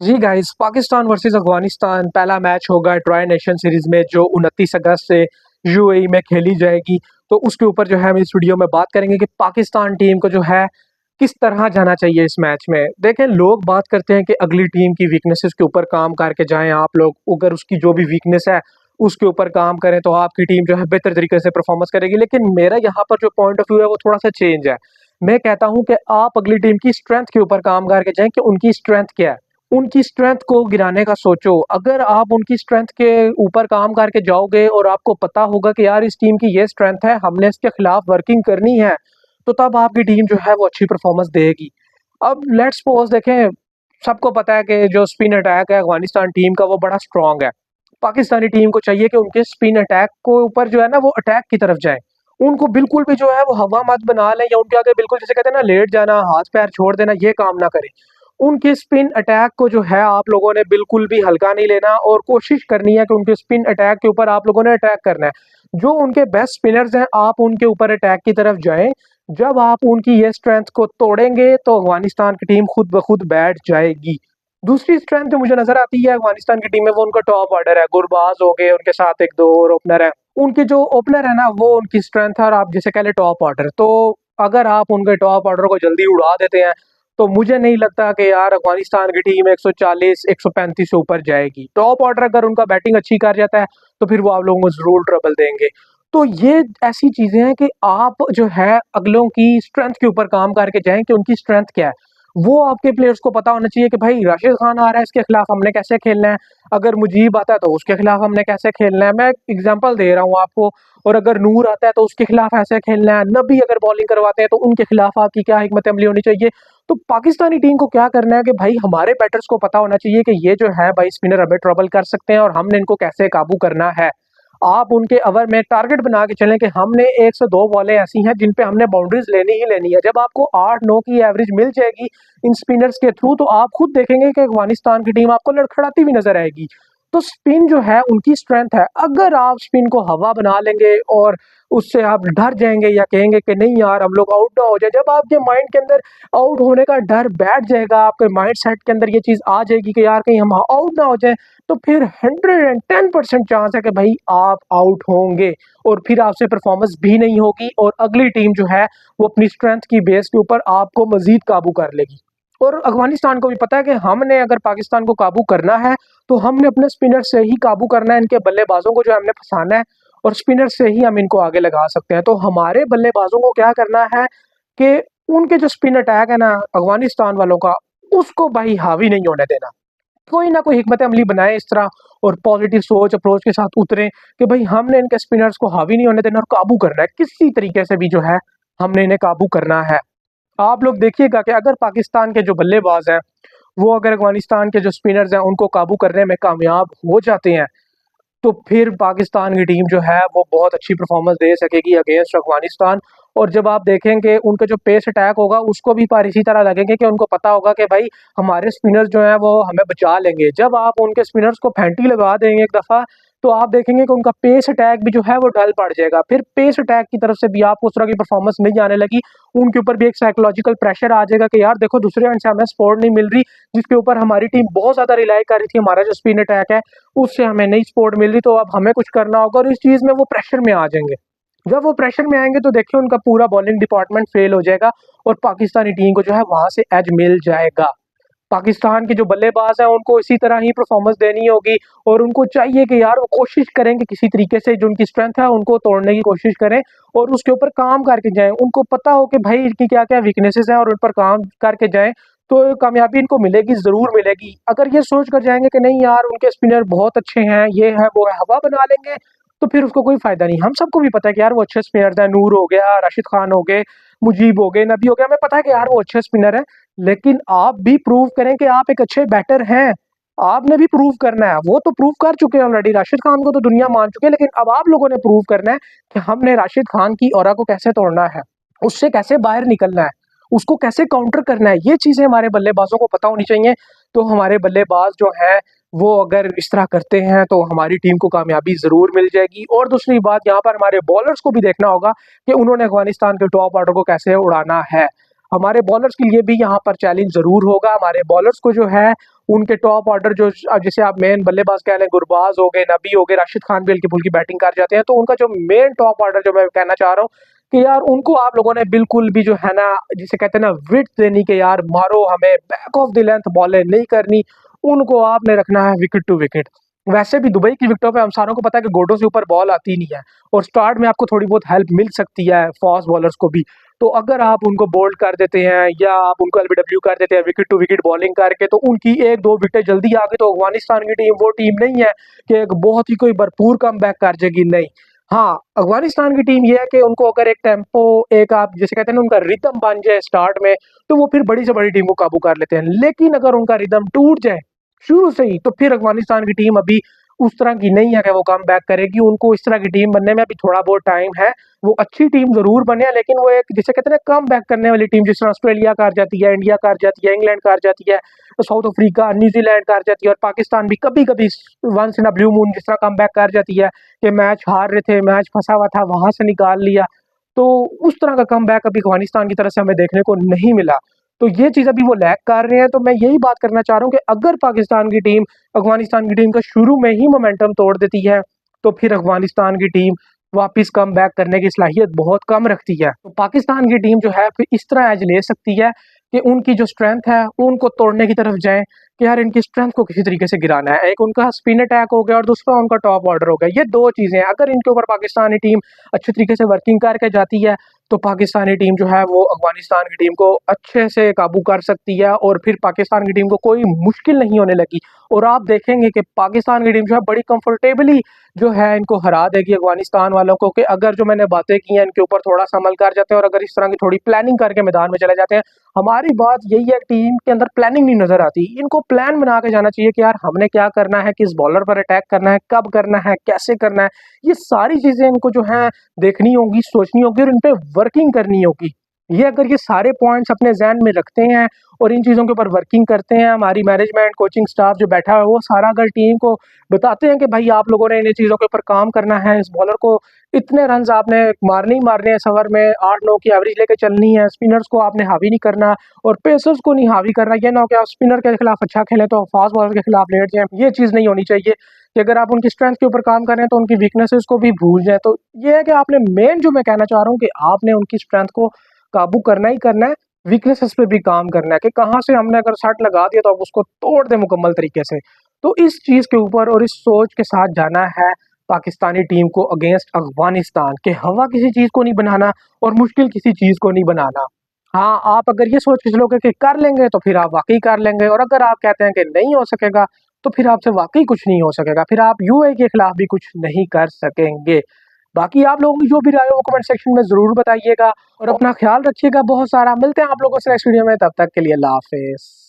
जी guys, Pakistan versus Afghanistan पहला match होगा tri nation series में जो 29 अगस्त से यूएई में खेली जाएगी। तो उसके ऊपर जो है हम इस वीडियो में बात करेंगे कि पाकिस्तान टीम को जो है किस तरह जाना चाहिए इस मैच में। देखें, लोग बात करते हैं कि अगली टीम की वीकनेसेस के ऊपर काम करके जाएं आप लोग, अगर उसकी जो भी वीकनेस है उसके ऊपर काम करें तो आपकी टीम जो है बेहतर तरीके से परफॉर्मेंस करेगी। लेकिन मेरा यहाँ पर जो पॉइंट ऑफ व्यू है वो थोड़ा सा चेंज है। मैं कहता हूँ कि आप अगली टीम की स्ट्रेंथ के ऊपर काम करके जाएं कि उनकी स्ट्रेंथ क्या है, उनकी स्ट्रेंथ को गिराने का सोचो। अगर आप उनकी स्ट्रेंथ के ऊपर काम करके जाओगे और आपको पता होगा कि यार इस टीम की ये स्ट्रेंथ है, हमने इसके खिलाफ वर्किंग करनी है, तो तब आपकी टीम जो है वो अच्छी परफॉर्मेंस देगी। अब लेट्स सपोज देखें, सबको पता है कि जो स्पिन अटैक है अफगानिस्तान टीम का वो बड़ा स्ट्रांग है। पाकिस्तानी टीम को चाहिए कि उनके स्पिन अटैक को ऊपर जो है ना वो अटैक की तरफ जाए। उनको बिल्कुल भी जो है वो हवा मत बना लें या उनके आगे बिल्कुल जैसे कहते हैं ना लेट जाना, हाथ पैर छोड़ देना, ये काम ना करें। उनके स्पिन अटैक को जो है आप लोगों ने बिल्कुल भी हल्का नहीं लेना और कोशिश करनी है कि उनके स्पिन अटैक के ऊपर आप लोगों ने अटैक करना है। जो उनके बेस्ट स्पिनर्स हैं आप उनके ऊपर अटैक की तरफ जाएं। जब आप उनकी ये स्ट्रेंथ को तोड़ेंगे तो अफगानिस्तान की टीम खुद ब खुद बैठ जाएगी। दूसरी स्ट्रेंथ जो मुझे नजर आती है अफगानिस्तान की टीम में वो उनका टॉप ऑर्डर है। गुरबाज हो गए, उनके साथ एक दो और ओपनर है। उनके जो ओपनर है ना वो उनकी स्ट्रेंथ है और आप जिसे कह ले टॉप ऑर्डर। तो अगर आप उनके टॉप ऑर्डर को जल्दी उड़ा देते हैं तो मुझे नहीं लगता कि यार अफगानिस्तान की टीम 140 135 से ऊपर जाएगी। टॉप ऑर्डर अगर उनका बैटिंग अच्छी कर जाता है तो फिर वो आप लोगों को जरूर ट्रबल देंगे। तो ये ऐसी चीजें हैं कि आप जो है अगलों की स्ट्रेंथ के ऊपर काम करके जाएं कि उनकी स्ट्रेंथ क्या है। वो आपके प्लेयर्स को पता होना चाहिए कि भाई राशिद खान आ रहा है, इसके खिलाफ हमने कैसे खेलना है। अगर मुजीब आता है तो उसके खिलाफ हमने कैसे खेलना है। मैं एग्जांपल दे रहा हूँ आपको। और अगर नूर आता है तो उसके खिलाफ ऐसे खेलना है। नबी अगर बॉलिंग करवाते हैं तो उनके खिलाफ आपकी क्या हिकमत अमली होनी चाहिए। तो पाकिस्तानी टीम को क्या करना है कि भाई हमारे बैटर्स को पता होना चाहिए कि ये जो है भाई स्पिनर हमें ट्रबल कर सकते हैं और हमने इनको कैसे काबू करना है। आप उनके ओवर में टारगेट बना के चलें कि हमने 1 से 2 बॉलें ऐसी हैं जिन पे हमने बाउंड्रीज लेनी ही लेनी है। जब आपको 8-9 की एवरेज मिल जाएगी इन स्पिनर्स के थ्रू तो आप खुद देखेंगे कि अफगानिस्तान की टीम आपको लड़खड़ाती हुई नजर आएगी। तो स्पिन जो है उनकी स्ट्रेंथ है। अगर आप स्पिन को हवा बना लेंगे और उससे आप डर जाएंगे या कहेंगे कि नहीं यार हम लोग आउट ना हो जाए, जब आपके माइंड के अंदर आउट होने का डर बैठ जाएगा, आपके माइंड सेट के अंदर ये चीज आ जाएगी कि यार कहीं हम आउट ना हो जाए, तो फिर 110% चांस है कि भाई आप आउट होंगे और फिर आपसे परफॉर्मेंस भी नहीं होगी और अगली टीम जो है वो अपनी स्ट्रेंथ की बेस के ऊपर आपको मजीद काबू कर लेगी। और अफगानिस्तान को भी पता है कि हमने अगर पाकिस्तान को काबू करना है तो हमने अपने स्पिनर से ही काबू करना है। इनके बल्लेबाजों को जो हमने फंसाना है और स्पिनर से ही हम इनको आगे लगा सकते हैं। तो हमारे बल्लेबाजों को क्या करना है कि उनके जो स्पिन अटैक है ना अफगानिस्तान वालों का, उसको भाई हावी नहीं होने देना। कोई ना कोई हिकमत अमली बनाए इस तरह और पॉजिटिव सोच अप्रोच के साथ उतरे कि भाई हमने इनके स्पिनर्स को हावी नहीं होने देना और काबू करना है किसी तरीके से भी जो है, हमने इन्हें काबू करना है। आप लोग देखिएगा कि अगर पाकिस्तान के जो बल्लेबाज हैं वो अगर अफगानिस्तान के जो स्पिनर्स हैं उनको काबू करने में कामयाब हो जाते हैं तो फिर पाकिस्तान की टीम जो है वो बहुत अच्छी परफॉर्मेंस दे सकेगी अगेंस्ट अफगानिस्तान। और जब आप देखेंगे उनका जो पेस अटैक होगा उसको भी पर इसी तरह लगेंगे कि उनको पता होगा कि भाई हमारे स्पिनर्स जो हैं वो हमें बचा लेंगे। जब आप उनके स्पिनर्स को फैंटी लगा देंगे एक दफ़ा तो आप देखेंगे कि उनका पेस अटैक भी जो है वो ढल पड़ जाएगा। फिर पेस अटैक की तरफ से भी आपको उस तरह की परफॉर्मेंस नहीं आने लगी। उनके ऊपर भी एक साइकोलॉजिकल प्रेशर आ जाएगा कि यार देखो दूसरे एंड से हमें सपोर्ट नहीं मिल रही, जिसके ऊपर हमारी टीम बहुत ज़्यादा रिलाई कर रही थी, हमारा जो स्पिन अटैक है उससे हमें नहीं सपोर्ट मिल रही, तो अब हमें कुछ करना होगा। और इस चीज़ में वो प्रेशर में आ जाएंगे। जब वो प्रेशर में आएंगे तो देखिए उनका पूरा बॉलिंग डिपार्टमेंट फेल हो जाएगा और पाकिस्तानी टीम को जो है वहां से एज मिल जाएगा। पाकिस्तान के जो बल्लेबाज हैं उनको इसी तरह ही परफॉर्मेंस देनी होगी और उनको चाहिए कि यार वो कोशिश करें कि किसी तरीके से जो उनकी स्ट्रेंथ है उनको तोड़ने की कोशिश करें और उसके ऊपर काम करके जाएं। उनको पता हो कि भाई इनकी क्या क्या वीकनेसेस हैं और उन पर काम करके जाएं तो कामयाबी इनको मिलेगी, ज़रूर मिलेगी। अगर ये सोच कर जाएंगे कि नहीं यार उनके स्पिनर बहुत अच्छे हैं, ये है वो है, हवा बना लेंगे, तो फिर उसको कोई फायदा नहीं। हम सबको भी पता है कि यार वो अच्छे स्पिनर्स हैं, नूर हो गया, राशिद खान हो गए, मुजीब हो गए, नबी हो गया, हमें पता है कि यार वो अच्छे स्पिनर है। लेकिन आप भी प्रूव करें कि आप एक अच्छे बैटर हैं। आपने भी प्रूव करना है। वो तो प्रूव कर चुके हैं ऑलरेडी, राशिद खान को तो दुनिया मान चुकी है, लेकिन अब आप लोगों ने प्रूव करना है कि हमने राशिद खान की ऑरा को कैसे तोड़ना है, उससे कैसे बाहर निकलना है, उसको कैसे काउंटर करना है। ये चीजें हमारे बल्लेबाजों को पता होनी चाहिए। तो हमारे बल्लेबाज जो हैं वो अगर इस तरह करते हैं तो हमारी टीम को कामयाबी जरूर मिल जाएगी। और दूसरी बात यहाँ पर हमारे बॉलर्स को भी देखना होगा कि उन्होंने अफगानिस्तान के टॉप ऑर्डर को कैसे उड़ाना है। हमारे बॉलर्स के लिए भी यहाँ पर चैलेंज जरूर होगा। हमारे बॉलर्स को जो है उनके टॉप ऑर्डर जो जैसे आप मेन बल्लेबाज कह लें, गुरबाज हो गए, नबी हो गए, राशिद खान भी हल्की-फुल्की बैटिंग कर जाते हैं। तो उनका जो मेन टॉप ऑर्डर जो मैं कहना चाह रहा हूँ कि यार उनको आप लोगों ने बिल्कुल भी जो है ना, जिसे कहते हैं ना विड्थ देनी कि यार मारो हमें, बैक ऑफ द लेंथ बॉलें नहीं करनी, उनको आपने रखना है विकेट टू विकेट। वैसे भी दुबई की विकेटों पे हम सारों को पता है कि गोडों से ऊपर बॉल आती नहीं है और स्टार्ट में आपको थोड़ी बहुत हेल्प मिल सकती है फास्ट बॉलर्स को भी। तो अगर आप उनको बोल्ड कर देते हैं या आप उनको एलबीडब्ल्यू कर देते हैं विकेट टू विकेट बॉलिंग करके, तो उनकी 1-2 विकेटें जल्दी आ गई तो अफगानिस्तान की टीम वो टीम नहीं है कि एक बहुत ही कोई भरपूर कमबैक कर जाएगी, नहीं। हाँ, अफगानिस्तान की टीम ये है कि उनको अगर एक टेम्पो, एक आप जिसे कहते हैं ना उनका रिदम बन जाए स्टार्ट में, तो वो फिर बड़ी से बड़ी टीम को काबू कर लेते हैं। लेकिन अगर उनका रिदम टूट जाए शुरू से ही, तो फिर अफगानिस्तान की टीम अभी उस तरह की नहीं है कि वो कमबैक करेगी। उनको इस तरह की टीम बनने में अभी थोड़ा बहुत टाइम है। वो अच्छी टीम ज़रूर बने, लेकिन वो एक जिसे कहते हैं ना कमबैक करने वाली टीम, जिस तरह ऑस्ट्रेलिया का हार जाती है, इंडिया का हार जाती है, इंग्लैंड का हार जाती है, साउथ अफ्रीका, न्यूजीलैंड का हार जाती है और पाकिस्तान भी कभी-कभी once in a blue moon जिस तरह कमबैक कर जाती है कि मैच हार रहे थे, मैच फँसा हुआ था, वहाँ से निकाल लिया। तो उस तरह का कमबैक अभी अफगानिस्तान की तरफ से हमें देखने को नहीं मिला। तो ये चीज़ अभी वो लैग कर रहे हैं। तो मैं यही बात करना चाह रहा हूँ कि अगर पाकिस्तान की टीम अफगानिस्तान की टीम का शुरू में ही मोमेंटम तोड़ देती है, तो फिर अफगानिस्तान की टीम वापस कमबैक करने की सलाहियत बहुत कम रखती है। तो पाकिस्तान की टीम जो है फिर इस तरह एज ले सकती है कि उनकी जो स्ट्रेंथ है उनको तोड़ने की तरफ जाएँ कि यार इनकी स्ट्रेंथ को किसी तरीके से गिराना है। एक उनका स्पिन अटैक हो गया और दूसरा उनका टॉप ऑर्डर हो गया। ये 2 चीज़ें हैं, अगर इनके ऊपर पाकिस्तानी टीम अच्छे तरीके से वर्किंग करके जाती है, तो पाकिस्तानी टीम जो है वो अफगानिस्तान की टीम को अच्छे से काबू कर सकती है और फिर पाकिस्तान की टीम को कोई मुश्किल नहीं होने लगी। और आप देखेंगे कि पाकिस्तान की टीम जो है बड़ी कंफर्टेबली जो है इनको हरा देगी अफगानिस्तान वालों को, कि अगर जो मैंने बातें की हैं इनके ऊपर थोड़ा-सा अमल कर जाते हैं और अगर इस तरह की थोड़ी प्लानिंग करके मैदान में चले जाते हैं। हमारी बात यही है, टीम के अंदर प्लानिंग नहीं नज़र आती। इनको प्लान बना के जाना चाहिए कि यार हमने क्या करना है, किस बॉलर पर अटैक करना है, कब करना है, कैसे करना है। ये सारी चीज़ें इनको जो हैं देखनी होगी, सोचनी होगी और इन पे वर्किंग करनी होगी। ये अगर ये सारे पॉइंट्स अपने ज़हन में रखते हैं और इन चीज़ों के ऊपर वर्किंग करते हैं, हमारी मैनेजमेंट, कोचिंग स्टाफ जो बैठा है वो सारा अगर टीम को बताते हैं कि भाई आप लोगों ने इन चीज़ों के ऊपर काम करना है, इस बॉलर को इतने रन्स आपने मारने ही मारने हैं, इस ओवर में 8-9 की एवरेज लेके चलनी है, स्पिनर्स को आपने हावी नहीं करना और पेसर्स को नहीं हावी करना। ये ना हो कि आप स्पिनर के खिलाफ अच्छा खेलें तो फास्ट बॉलर के खिलाफ लेट जाएँ। ये चीज़ नहीं होनी चाहिए कि अगर आप उनकी स्ट्रेंथ के ऊपर काम कर रहे हैं तो उनकी वीकनेसेस को भी भूल जाएँ। तो ये है कि आपने मेन जो मैं कहना चाह रहा हूँ कि आपने उनकी स्ट्रेंथ को काबू करना ही करना है, वीकनेसेस पे भी काम करना है कि कहाँ से हमने अगर सट लगा दिया तो आप उसको तोड़ दें मुकम्मल तरीके से। तो इस चीज़ के ऊपर और इस सोच के साथ जाना है पाकिस्तानी टीम को अगेंस्ट अफ़गानिस्तान कि हवा किसी चीज़ को नहीं बनाना और मुश्किल किसी चीज़ को नहीं बनाना। हाँ, आप अगर ये सोच के चलोगे कि कर लेंगे तो फिर आप वाक़ई कर लेंगे और अगर आप कहते हैं कि नहीं हो सकेगा, तो फिर आपसे वाक़ई कुछ नहीं हो सकेगा। फिर आप यूएई के खिलाफ भी कुछ नहीं कर सकेंगे। बाकी आप लोगों की जो भी राय हो वो कमेंट सेक्शन में ज़रूर बताइएगा और अपना ख़्याल रखिएगा बहुत सारा। मिलते हैं आप लोगों से नेक्स्ट वीडियो में, तब तक के लिए अल्लाह हाफ़िज़।